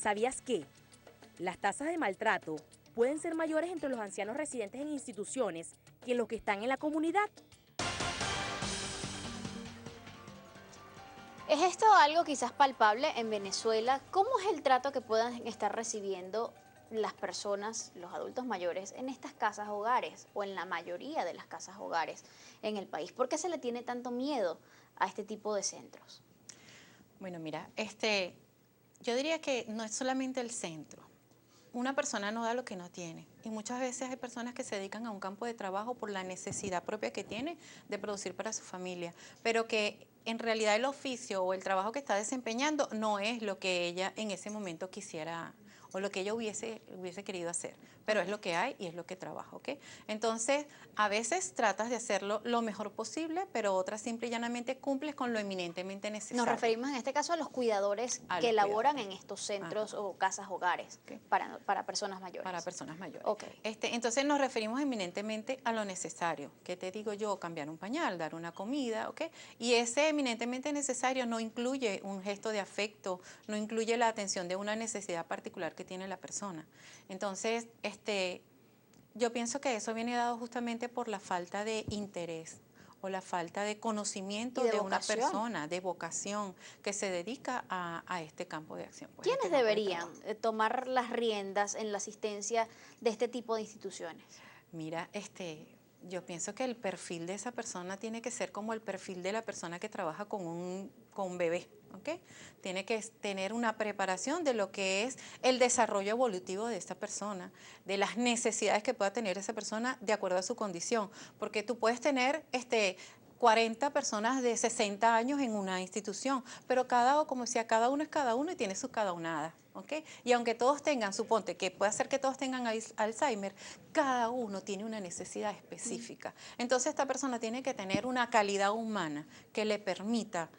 ¿Sabías que las tasas de maltrato pueden ser mayores entre los ancianos residentes en instituciones que en los que están en la comunidad? ¿Es esto algo quizás palpable en Venezuela? ¿Cómo es el trato que puedan estar recibiendo las personas, los adultos mayores, en estas casas hogares o en la mayoría de las casas hogares en el país? ¿Por qué se le tiene tanto miedo a este tipo de centros? Bueno, mira, yo diría que no es solamente el centro. Una persona no da lo que no tiene y muchas veces hay personas que se dedican a un campo de trabajo por la necesidad propia que tiene de producir para su familia, pero que en realidad el oficio o el trabajo que está desempeñando no es lo que ella en ese momento quisiera o lo que ella hubiese querido hacer, pero es lo que hay y es lo que trabaja, ¿ok? Entonces, a veces tratas de hacerlo lo mejor posible, pero otras simple y llanamente cumples con lo eminentemente necesario. Nos referimos en este caso a los cuidadores A que los laboran cuidadores. en estos centros Ajá. o casas hogares Ok. para personas mayores. Para personas mayores. Ok. Entonces nos referimos eminentemente a lo necesario. ¿Qué te digo yo? Cambiar un pañal, dar una comida, ¿ok? Y ese eminentemente necesario no incluye un gesto de afecto, no incluye la atención de una necesidad particular que tiene la persona. Entonces, yo pienso que eso viene dado justamente por la falta de interés o la falta de conocimiento Y de de una vocación. persona, de vocación, que se dedica a este campo de acción. Pues, a ¿Quiénes este campo de deberían trabajo. tomar las riendas en la asistencia de este tipo de instituciones? Mira, yo pienso que el perfil de esa persona tiene que ser como el perfil de la persona que trabaja con un bebé, ¿ok? Tiene que tener una preparación de lo que es el desarrollo evolutivo de esta persona, de las necesidades que pueda tener esa persona de acuerdo a su condición, porque tú puedes tener 40 personas de 60 años en una institución, pero como decía, cada uno es cada uno y tiene su cada unada, ¿ok? Y aunque todos tengan, suponte que puede ser que todos tengan Alzheimer, cada uno tiene una necesidad específica. Entonces esta persona tiene que tener una calidad humana que le permita,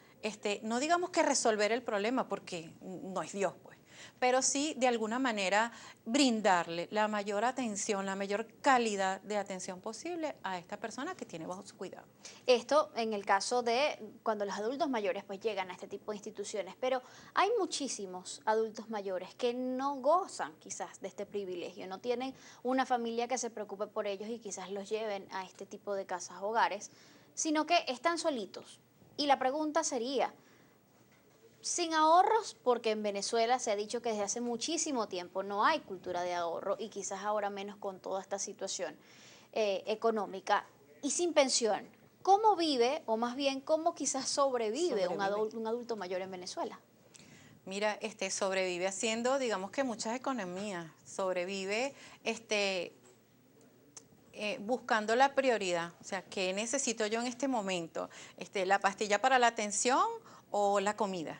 no digamos que resolver el problema, porque no es Dios, pues, pero sí de alguna manera brindarle la mayor atención, la mayor calidad de atención posible a esta persona que tiene bajo su cuidado. Esto en el caso de cuando los adultos mayores pues llegan a este tipo de instituciones, pero hay muchísimos adultos mayores que no gozan quizás de este privilegio, no tienen una familia que se preocupe por ellos y quizás los lleven a este tipo de casas hogares, sino que están solitos. Y la pregunta sería, sin ahorros, porque en Venezuela se ha dicho que desde hace muchísimo tiempo no hay cultura de ahorro y quizás ahora menos con toda esta situación económica, y sin pensión. ¿Cómo vive, o más bien, cómo quizás sobrevive un adulto mayor en Venezuela? Mira, sobrevive haciendo, digamos que muchas economías, sobrevive buscando la prioridad, o sea, ¿qué necesito yo en este momento? ¿La pastilla para la atención o la comida?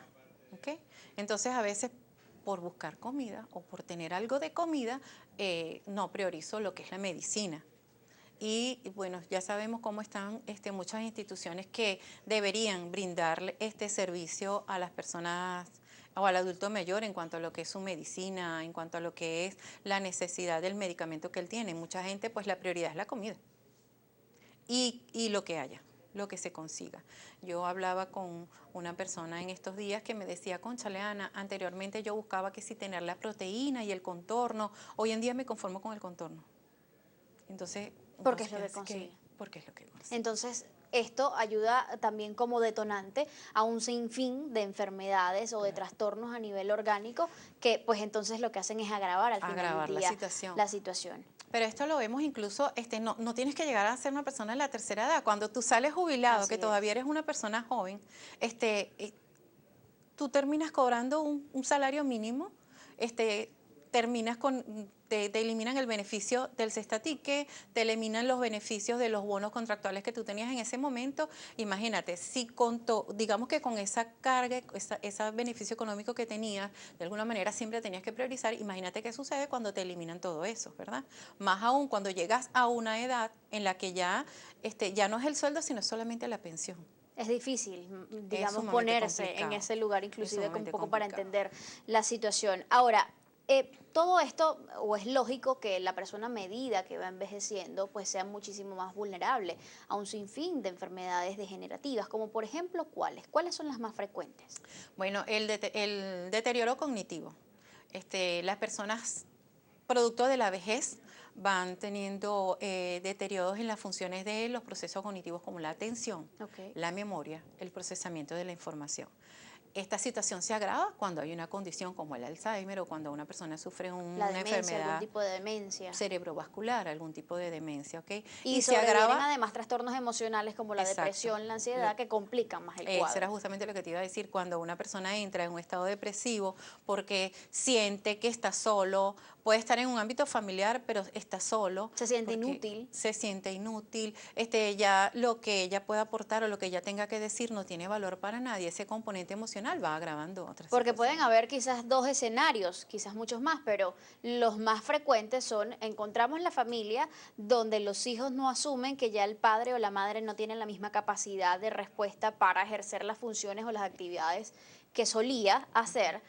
¿Ok? Entonces a veces por buscar comida o por tener algo de comida, no priorizo lo que es la medicina. Y bueno, ya sabemos cómo están muchas instituciones que deberían brindarle este servicio a las personas o al adulto mayor en cuanto a lo que es su medicina, en cuanto a lo que es la necesidad del medicamento que él tiene. Mucha gente, pues la prioridad es la comida y lo que haya, lo que se consiga. Yo hablaba con una persona en estos días que me decía, cónchale Ana, anteriormente yo buscaba que si tener la proteína y el contorno, hoy en día me conformo con el contorno. Entonces Porque es lo que consigue. Porque es lo que consigue. Entonces, esto ayuda también como detonante a un sinfín de enfermedades o de trastornos a nivel orgánico que pues entonces lo que hacen es agravar al final del día la situación. Pero esto lo vemos incluso, no tienes que llegar a ser una persona de la tercera edad. Cuando tú sales jubilado, que todavía eres una persona joven, tú terminas cobrando un salario mínimo, terminas te eliminan el beneficio del cestatique, te eliminan los beneficios de los bonos contractuales que tú tenías en ese momento. Imagínate, si digamos que con esa carga, ese beneficio económico que tenías, de alguna manera siempre tenías que priorizar, imagínate qué sucede cuando te eliminan todo eso, ¿verdad? Más aún cuando llegas a una edad en la que ya no es el sueldo, sino solamente la pensión. Es difícil, Es digamos, sumamente ponerse complicado. en ese lugar, inclusive un poco para Complicado. entender la situación. Ahora, todo esto, o es lógico que la persona a medida que va envejeciendo, pues sea muchísimo más vulnerable a un sinfín de enfermedades degenerativas, como por ejemplo, ¿cuáles? ¿Cuáles son las más frecuentes? Bueno, el deterioro cognitivo. las personas producto de la vejez van teniendo deterioros en las funciones de los procesos cognitivos como la atención, la memoria, el procesamiento de la información. Esta situación se agrava cuando hay una condición como el Alzheimer o cuando una persona sufre una enfermedad, algún tipo de demencia cerebrovascular, algún tipo de demencia, ¿ok? Y se agrava además trastornos emocionales como la depresión, la ansiedad, que complican más el cuadro. Eso era justamente lo que te iba a decir, cuando una persona entra en un estado depresivo porque siente que está solo, puede estar en un ámbito familiar, pero está solo. Se siente inútil. Se siente inútil, ya lo que ella pueda aportar o lo que ella tenga que decir no tiene valor para nadie, ese componente emocional va agravando otras Porque situaciones. pueden haber quizás dos escenarios, quizás muchos más, pero los más frecuentes son, encontramos la familia donde los hijos no asumen que ya el padre o la madre no tienen la misma capacidad de respuesta para ejercer las funciones o las actividades que solía hacer.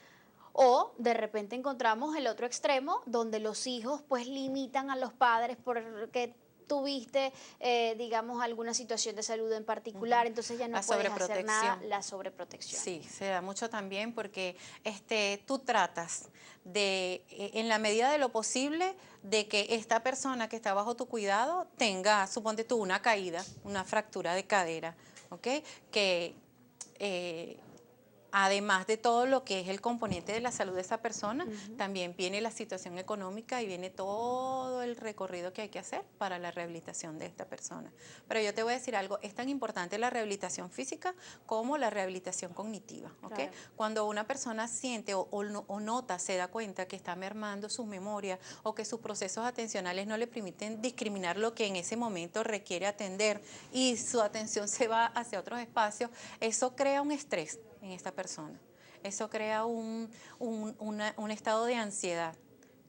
O de repente encontramos el otro extremo donde los hijos pues limitan a los padres porque tuviste, digamos, alguna situación de salud en particular, entonces ya no puedes hacer nada, la sobreprotección. Sí, se da mucho también porque tú tratas de, en la medida de lo posible, de que esta persona que está bajo tu cuidado tenga, suponte tú, una caída, una fractura de cadera, ¿ok? Que además de todo lo que es el componente de la salud de esa persona, también viene la situación económica y viene todo el recorrido que hay que hacer para la rehabilitación de esta persona. Pero yo te voy a decir algo, es tan importante la rehabilitación física como la rehabilitación cognitiva. ¿Okay? Claro. Cuando una persona siente o nota, se da cuenta que está mermando sus memorias o que sus procesos atencionales no le permiten discriminar lo que en ese momento requiere atender y su atención se va hacia otros espacios, eso crea un estrés en esta persona. Eso crea un estado de ansiedad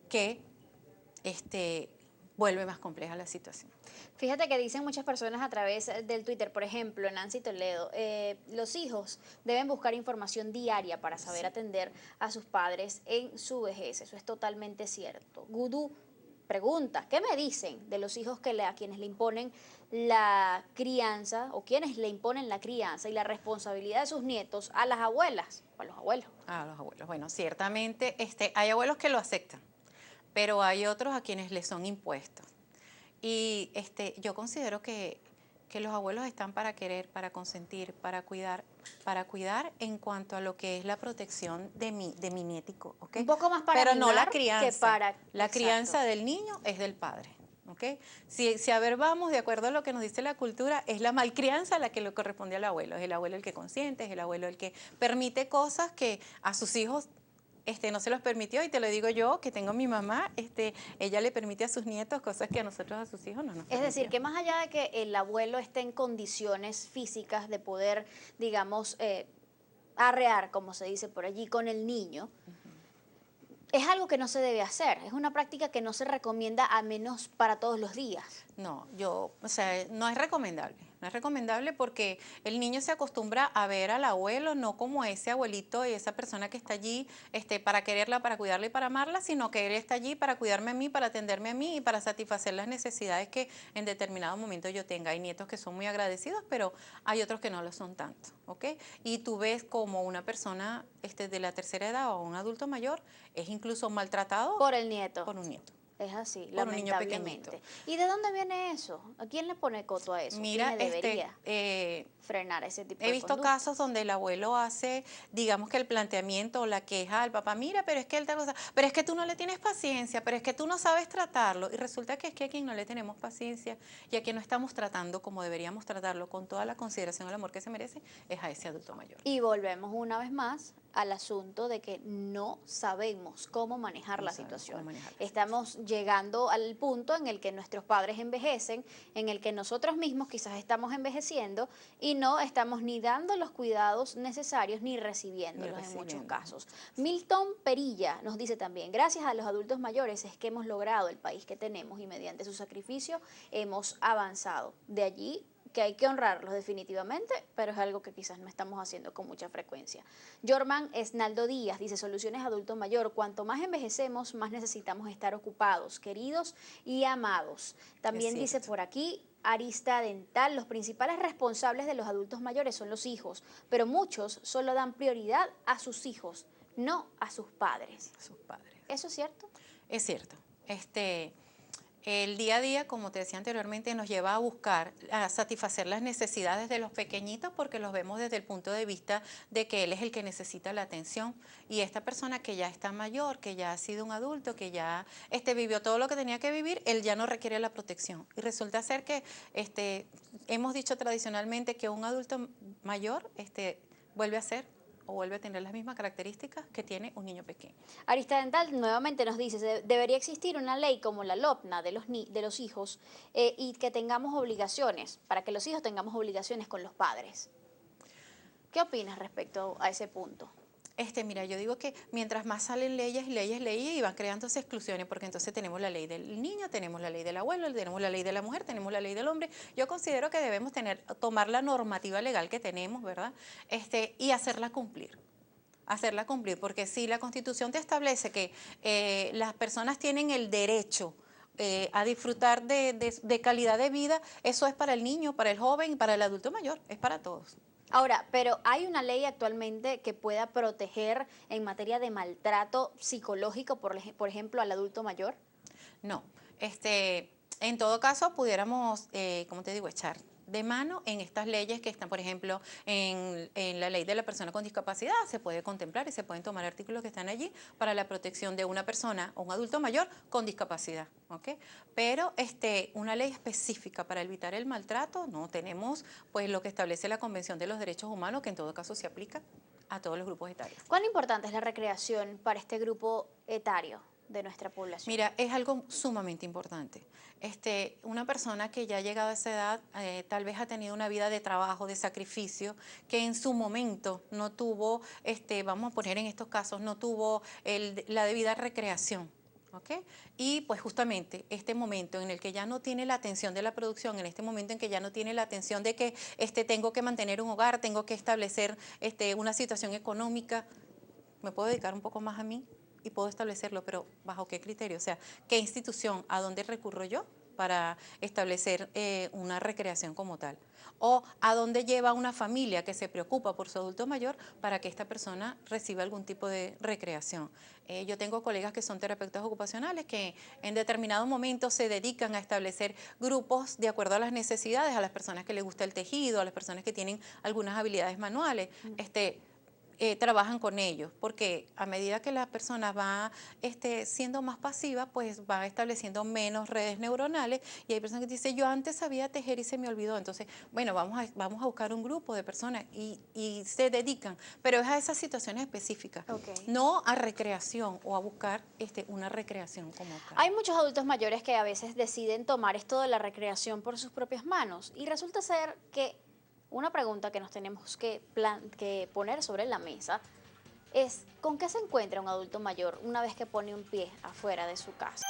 que vuelve más compleja la situación. Fíjate que dicen muchas personas a través del Twitter, por ejemplo, Nancy Toledo, los hijos deben buscar información diaria para saber atender a sus padres en su vejez. Eso es totalmente cierto. Gudú pregunta, ¿qué me dicen de los hijos a quienes le imponen la crianza o quienes le imponen la crianza y la responsabilidad de sus nietos a las abuelas o a los abuelos? A los abuelos. Bueno, ciertamente hay abuelos que lo aceptan, pero hay otros a quienes les son impuestos. Y yo considero que los abuelos están para querer, para consentir, para cuidar en cuanto a lo que es la protección de mi nietico, ¿okay? Un poco más para pero no la crianza. Que para... La crianza del niño es del padre. ¿Okay? Si a ver vamos, de acuerdo a lo que nos dice la cultura, es la malcrianza la que le corresponde al abuelo. Es el abuelo el que consiente, es el abuelo el que permite cosas que a sus hijos no se los permitió, y te lo digo yo, que tengo mi mamá, ella le permite a sus nietos cosas que a nosotros, a sus hijos, no nos permitió. Es decir, que más allá de que el abuelo esté en condiciones físicas de poder, digamos, arrear, como se dice por allí, con el niño, es algo que no se debe hacer, es una práctica que no se recomienda a menos para todos los días. No, no es recomendable. No es recomendable porque el niño se acostumbra a ver al abuelo no como ese abuelito y esa persona que está allí para quererla, para cuidarla y para amarla, sino que él está allí para cuidarme a mí, para atenderme a mí y para satisfacer las necesidades que en determinado momento yo tenga. Hay nietos que son muy agradecidos, pero hay otros que no lo son tanto, ¿ok? Y tú ves como una persona de la tercera edad o un adulto mayor es incluso maltratado por el nieto. Por un nieto. Es así, lamentablemente. ¿Y de dónde viene eso? ¿A quién le pone coto a eso? Mira, ¿quién debería frenar ese tipo de He visto casos donde el abuelo hace, digamos que el planteamiento o la queja al papá, mira, pero es que él te cosa, pero es que tú no le tienes paciencia, pero es que tú no sabes tratarlo. Y resulta que es que a quien no le tenemos paciencia y a quien no estamos tratando como deberíamos tratarlo, con toda la consideración y el amor que se merece, es a ese adulto mayor. Y volvemos una vez más al asunto de que no sabemos cómo manejar la situación. Estamos llegando al punto en el que nuestros padres envejecen, en el que nosotros mismos quizás estamos envejeciendo y no estamos ni dando los cuidados necesarios ni recibiéndolos en muchos casos. Milton Perilla nos dice también, gracias a los adultos mayores es que hemos logrado el país que tenemos y mediante su sacrificio hemos avanzado. De allí que hay que honrarlos definitivamente, pero es algo que quizás no estamos haciendo con mucha frecuencia. Jorman Esnaldo Díaz dice, soluciones adulto mayor, cuanto más envejecemos, más necesitamos estar ocupados, queridos y amados. También dice por aquí, Arista Dental, los principales responsables de los adultos mayores son los hijos, pero muchos solo dan prioridad a sus hijos, no a sus padres. Sus padres. ¿Eso es cierto? Es cierto. El día a día, como te decía anteriormente, nos lleva a buscar, a satisfacer las necesidades de los pequeñitos porque los vemos desde el punto de vista de que él es el que necesita la atención y esta persona que ya está mayor, que ya ha sido un adulto, que ya vivió todo lo que tenía que vivir, él ya no requiere la protección. Y resulta ser que hemos dicho tradicionalmente que un adulto mayor vuelve a ser o vuelve a tener las mismas características que tiene un niño pequeño. Arista Dental nuevamente nos dice, debería existir una ley como la LOPNA de los hijos y que tengamos obligaciones, para que los hijos tengamos obligaciones con los padres. ¿Qué opinas respecto a ese punto? Mira, yo digo que mientras más salen leyes y van creándose exclusiones, porque entonces tenemos la ley del niño, tenemos la ley del abuelo, tenemos la ley de la mujer, tenemos la ley del hombre. Yo considero que debemos tomar la normativa legal que tenemos, ¿verdad? Y hacerla cumplir. Hacerla cumplir, porque si la Constitución te establece que las personas tienen el derecho a disfrutar de calidad de vida, eso es para el niño, para el joven y para el adulto mayor, es para todos. Ahora, pero ¿hay una ley actualmente que pueda proteger en materia de maltrato psicológico, por ejemplo, al adulto mayor? No. En todo caso, pudiéramos, como te digo, echar de mano en estas leyes que están, por ejemplo, en la ley de la persona con discapacidad, se puede contemplar y se pueden tomar artículos que están allí para la protección de una persona o un adulto mayor con discapacidad, ¿ok? Pero una ley específica para evitar el maltrato, no tenemos pues lo que establece la Convención de los Derechos Humanos, que en todo caso se aplica a todos los grupos etarios. ¿Cuán importante es la recreación para este grupo etario de nuestra población? Mira, es algo sumamente importante. Una persona que ya ha llegado a esa edad tal vez ha tenido una vida de trabajo, de sacrificio, que en su momento no tuvo, vamos a poner en estos casos, no tuvo la debida recreación. ¿Okay? Y pues justamente este momento en el que ya no tiene la atención de la producción, en este momento en que ya no tiene la atención de que tengo que mantener un hogar, tengo que establecer una situación económica, ¿me puedo dedicar un poco más a mí? Y puedo establecerlo, pero ¿bajo qué criterio? O sea, ¿qué institución, a dónde recurro yo para establecer una recreación como tal? O ¿a dónde lleva una familia que se preocupa por su adulto mayor para que esta persona reciba algún tipo de recreación? Yo tengo colegas que son terapeutas ocupacionales que en determinado momento se dedican a establecer grupos de acuerdo a las necesidades, a las personas que les gusta el tejido, a las personas que tienen algunas habilidades manuales, trabajan con ellos, porque a medida que la persona va siendo más pasiva, pues va estableciendo menos redes neuronales y hay personas que dicen, yo antes sabía tejer y se me olvidó, entonces, bueno, vamos a buscar un grupo de personas y se dedican, pero es a esas situaciones específicas, no a recreación o a buscar una recreación como tal. Hay muchos adultos mayores que a veces deciden tomar esto de la recreación por sus propias manos y resulta ser que una pregunta que nos tenemos que poner sobre la mesa es ¿con qué se encuentra un adulto mayor una vez que pone un pie afuera de su casa?